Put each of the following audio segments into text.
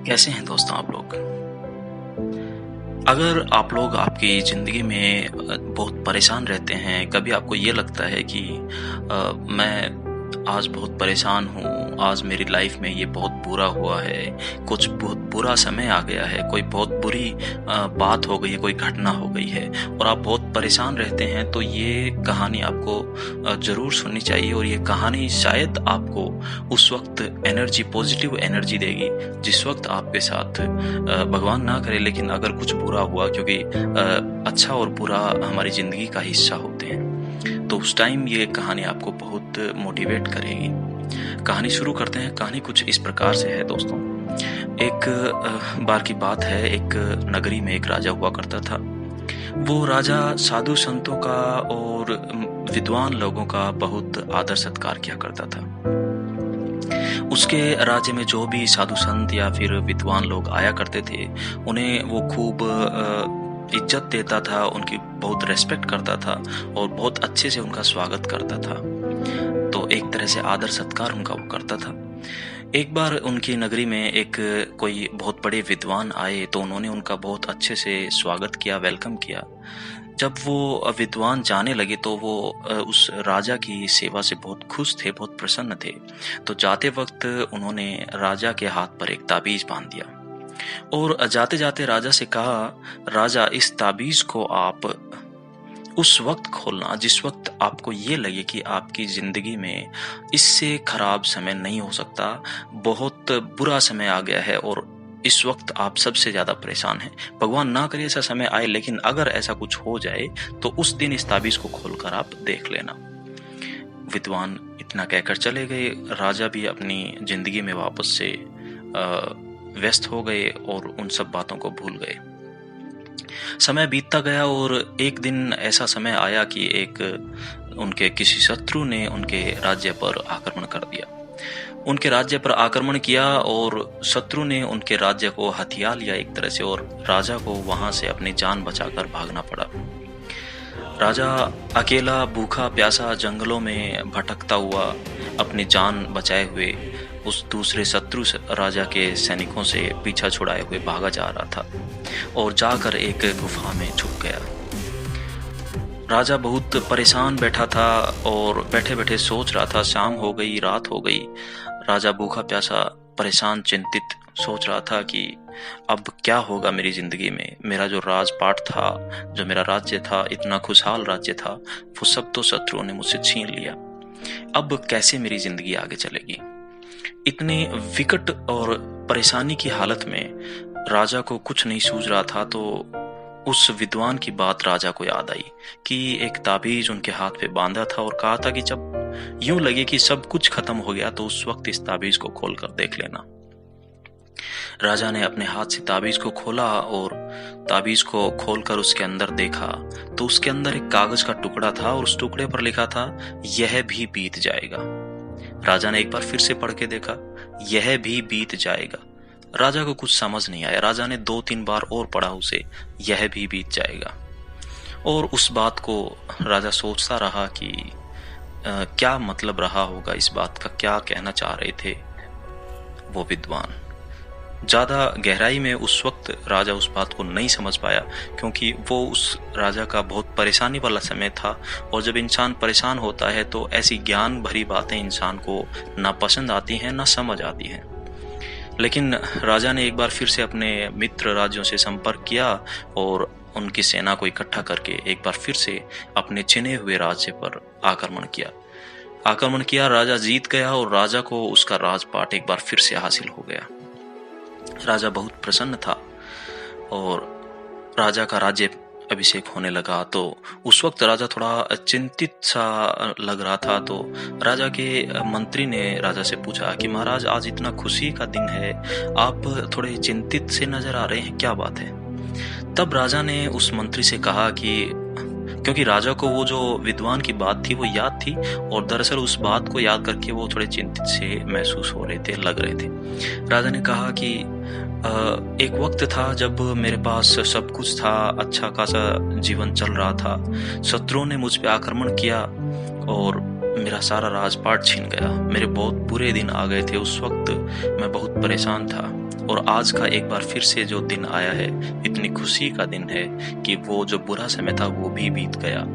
कैसे हैं दोस्तों आप लोग? अगर आप लोग आपकी ज़िंदगी में बहुत परेशान रहते हैं, कभी आपको ये लगता है कि मैं आज बहुत परेशान हूँ, आज मेरी लाइफ़ में ये बहुत बुरा हुआ है, कुछ बहुत बुरा समय आ गया है, कोई बहुत बुरी बात हो गई है, कोई घटना हो गई है और आप बहुत परेशान रहते हैं, तो ये कहानी आपको ज़रूर सुननी चाहिए और ये कहानी शायद आपको उस वक़्त पॉज़िटिव एनर्जी देगी, जिस वक़्त आपके साथ भगवान ना करे लेकिन अगर कुछ बुरा हुआ क्योंकि अच्छा और बुरा हमारी ज़िंदगी का हिस्सा होते हैं, तो उस टाइम ये कहानी आपको बहुत मोटिवेट करेगी। कहानी शुरू करते हैं। कहानी कुछ इस प्रकार से है दोस्तों। एक बार की बात है, एक नगरी में एक राजा हुआ करता था। वो राजा साधु संतों का और विद्वान लोगों का बहुत आदर सत्कार किया करता था। उसके राज्य में जो भी साधु संत या फिर विद्वान लोग आया करते थे, उन्हें वो खूब इज्जत देता था, उनकी बहुत रेस्पेक्ट करता था और बहुत अच्छे से उनका स्वागत करता था। तो एक तरह से आदर सत्कार उनका वो करता था। एक बार उनकी नगरी में एक कोई बहुत बड़े विद्वान आए, तो उन्होंने उनका बहुत अच्छे से स्वागत किया, वेलकम किया। जब वो विद्वान जाने लगे तो वो उस राजा की सेवा से बहुत खुश थे, बहुत प्रसन्न थे। तो जाते वक्त उन्होंने राजा के हाथ पर एक ताबीज बांध दिया और जाते जाते राजा से कहा, राजा इस ताबीज को आप उस वक्त खोलना जिस वक्त आपको ये लगे कि आपकी जिंदगी में इससे खराब समय नहीं हो सकता, बहुत बुरा समय आ गया है और इस वक्त आप सबसे ज्यादा परेशान हैं। भगवान ना करे ऐसा समय आए, लेकिन अगर ऐसा कुछ हो जाए तो उस दिन इस ताबीज को खोलकर आप देख लेना। विद्वान इतना कहकर चले गए। राजा भी अपनी जिंदगी में वापस से व्यस्त हो गए और उन सब बातों को भूल गए। समय बीतता गया और एक दिन ऐसा समय आया कि एक उनके किसी शत्रु ने उनके राज्य पर आक्रमण कर दिया। उनके राज्य पर आक्रमण किया और शत्रु ने उनके राज्य को हथिया लिया एक तरह से, और राजा को वहां से अपनी जान बचाकर भागना पड़ा। राजा अकेला भूखा प्यासा जंगलों में भटकता हुआ अपनी जान बचाए हुए उस दूसरे शत्रु राजा के सैनिकों से पीछा छुड़ाए हुए भागा जा रहा था और जाकर एक गुफा में छुप गया। राजा बहुत परेशान बैठा था और बैठे बैठे सोच रहा था। शाम हो गई, रात हो गई। राजा भूखा प्यासा परेशान चिंतित सोच रहा था कि अब क्या होगा मेरी जिंदगी में। मेरा जो राजपाट था, जो मेरा राज्य था, इतना खुशहाल राज्य था, वो सब तो शत्रुओं ने मुझसे छीन लिया। अब कैसे मेरी जिंदगी आगे चलेगी। इतने विकट और परेशानी की हालत में राजा को कुछ नहीं सूझ रहा था। तो उस विद्वान की बात राजा को याद आई कि एक ताबीज उनके हाथ पे बांधा था और कहा था कि जब यूं लगे कि सब कुछ खत्म हो गया तो उस वक्त इस ताबीज को खोलकर देख लेना। राजा ने अपने हाथ से ताबीज को खोला और ताबीज को खोलकर उसके अंदर देखा तो उसके अंदर एक कागज का टुकड़ा था और उस टुकड़े पर लिखा था, यह भी बीत जाएगा। राजा ने एक बार फिर से पढ़ के देखा, यह भी बीत जाएगा। राजा को कुछ समझ नहीं आया। राजा ने 2-3 बार और पढ़ा उसे, यह भी बीत जाएगा। और उस बात को राजा सोचता रहा कि क्या मतलब रहा होगा इस बात का, क्या कहना चाह रहे थे वो विद्वान। ज्यादा गहराई में उस वक्त राजा उस बात को नहीं समझ पाया, क्योंकि वो उस राजा का बहुत परेशानी वाला समय था और जब इंसान परेशान होता है तो ऐसी ज्ञान भरी बातें इंसान को ना पसंद आती हैं ना समझ आती हैं। लेकिन राजा ने एक बार फिर से अपने मित्र राज्यों से संपर्क किया और उनकी सेना को इकट्ठा करके एक बार फिर से अपने छिने हुए राज्य पर आक्रमण किया। राजा जीत गया और राजा को उसका राजपाट एक बार फिर से हासिल हो गया। राजा बहुत प्रसन्न था और राजा का राज्य अभिषेक होने लगा। तो उस वक्त राजा थोड़ा चिंतित सा लग रहा था। तो राजा के मंत्री ने राजा से पूछा कि महाराज, आज इतना खुशी का दिन है, आप थोड़े चिंतित से नजर आ रहे हैं, क्या बात है। तब राजा ने उस मंत्री से कहा कि क्योंकि राजा को वो जो विद्वान की बात थी वो याद थी और दरअसल उस बात को याद करके वो थोड़े चिंतित से महसूस हो रहे थे, लग रहे थे। राजा ने कहा कि एक वक्त था जब मेरे पास सब कुछ था, अच्छा खासा जीवन चल रहा था। शत्रुओं ने मुझ पे आक्रमण किया और मेरा सारा राजपाट छीन गया। मेरे बहुत बुरे दिन आ गए थे। उस वक्त मैं बहुत परेशान था और आज का एक बार फिर से जो दिन आया है, इतनी खुशी का दिन है कि वो जो बुरा समय था वो भी बीत गया।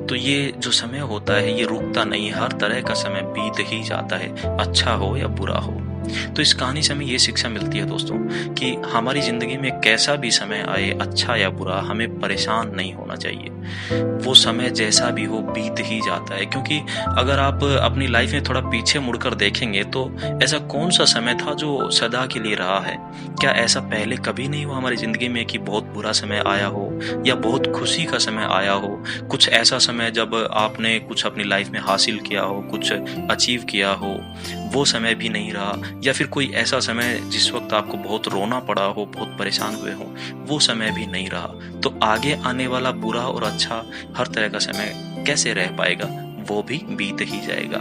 तो ये जो समय होता है ये रुकता नहीं, हर तरह का समय बीत ही जाता है, अच्छा हो या बुरा हो। तो इस कहानी से हमें ये शिक्षा मिलती है दोस्तों कि हमारी ज़िंदगी में कैसा भी समय आए, अच्छा या बुरा, हमें परेशान नहीं होना चाहिए। वो समय जैसा भी हो बीत ही जाता है, क्योंकि अगर आप अपनी लाइफ में थोड़ा पीछे मुड़कर देखेंगे तो ऐसा कौन सा समय था जो सदा के लिए रहा है? क्या ऐसा पहले कभी नहीं हुआ हमारी ज़िंदगी में कि बहुत बुरा समय आया हो या बहुत खुशी का समय आया हो? कुछ ऐसा समय जब आपने कुछ अपनी लाइफ में हासिल किया हो, कुछ अचीव किया हो, वो समय भी नहीं रहा, या फिर कोई ऐसा समय जिस वक्त आपको बहुत रोना पड़ा हो, बहुत परेशान हुए हो, वो समय भी नहीं रहा। तो आगे आने वाला बुरा और अच्छा हर तरह का समय कैसे रह पाएगा? वो भी बीत ही जाएगा।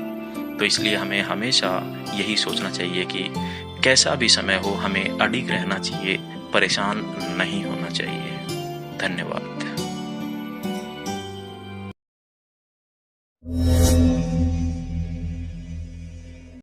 तो इसलिए हमें हमेशा यही सोचना चाहिए कि कैसा भी समय हो हमें अडिग रहना चाहिए, परेशान नहीं होना चाहिए। धन्यवाद।